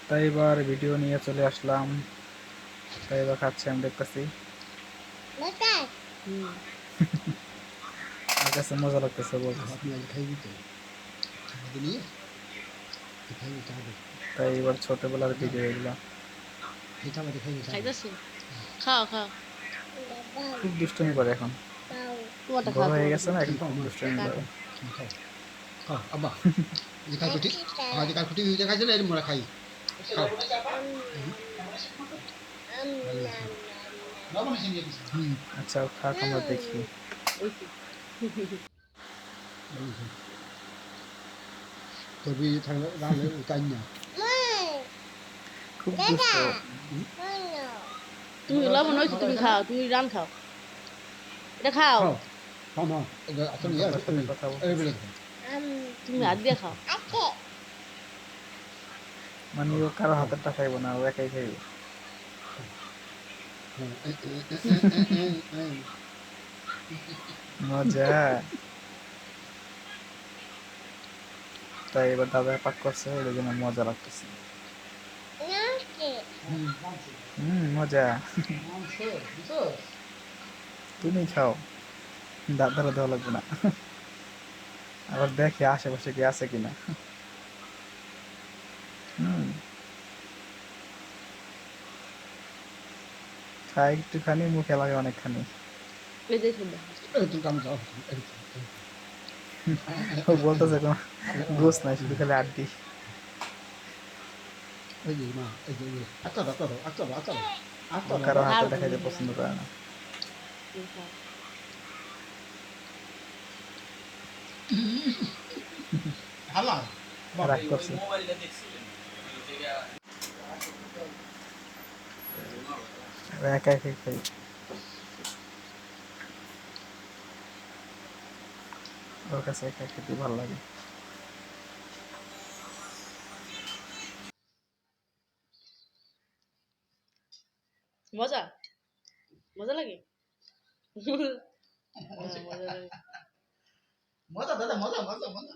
তাই এবার ভিডিও নিয়ে চলে আসলাম। তাই এবার খাচ্ছি, আমি দেখতেছি আমার কাছে মজা লাগতেছে বলতেছে। তাই এবার ছোটবেলার ভিডিও এগুলো খাইতেছে, খাও খাও, খুব দুষ্টুমি করে এখন, তোমারটা বড় খাও, হয়ে তোমারটা গেছে খাও। না, এখন খুব দুষ্টুমি করে। আব্বা খাই কাকুটি দেখাইছিল এর মোরা খাই খাও আচ্ছা খাক, আমরা দেখি। এই তো। তোর বিয়ে থাকলে রাখলে তাই না খুব দুষ্ট। তুমি লবণ হয়েছে, তুমি খাও, তুমি রান খাও, এটা খাও, খাও খাও না আসলে ইয়ে বাবার সাথে কথা এই বলতেছে, বলে তুমি হাত দিয়ে খাও। মানে ও কারো হাতেরটা খাইবো না, ও একাই খাইব। মজা। তাই এবার দাদা পাক করছে, ওই জন্য মজা লাগতেছে। মজা। তুমি খাও, দাদারা দেওয়া লাগবে না। আবার দেখি আশেপাশে কি আছে কিনা। খাই একটুখানি, মুখে লাগে অনেকখানি। এই দেখো দেখো, তুই কাম যাও ও বলতেছে কোনো গোস নাই, শুধু খালি আড্ডি। এই যে মা এই যে আচ্ছা আচ্ছা আচ্ছা আচ্ছা আচ্ছা ও কারো খাও, হাতে তুমি দেখাইতে রান পছন্দ খাও, করে না। তুমি খাও। হালা রাগ করছে। একা একাই খাই। ওর কাছে একা খেতে ভালো লাগে। মজা, মজা লাগে। মজা লাগে। মজা দাদা মজা মজা মজা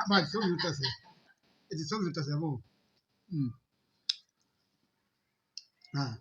আবার ছবি উঠতেছে এই যে ছবি উঠতেছে বউ হ্যাঁ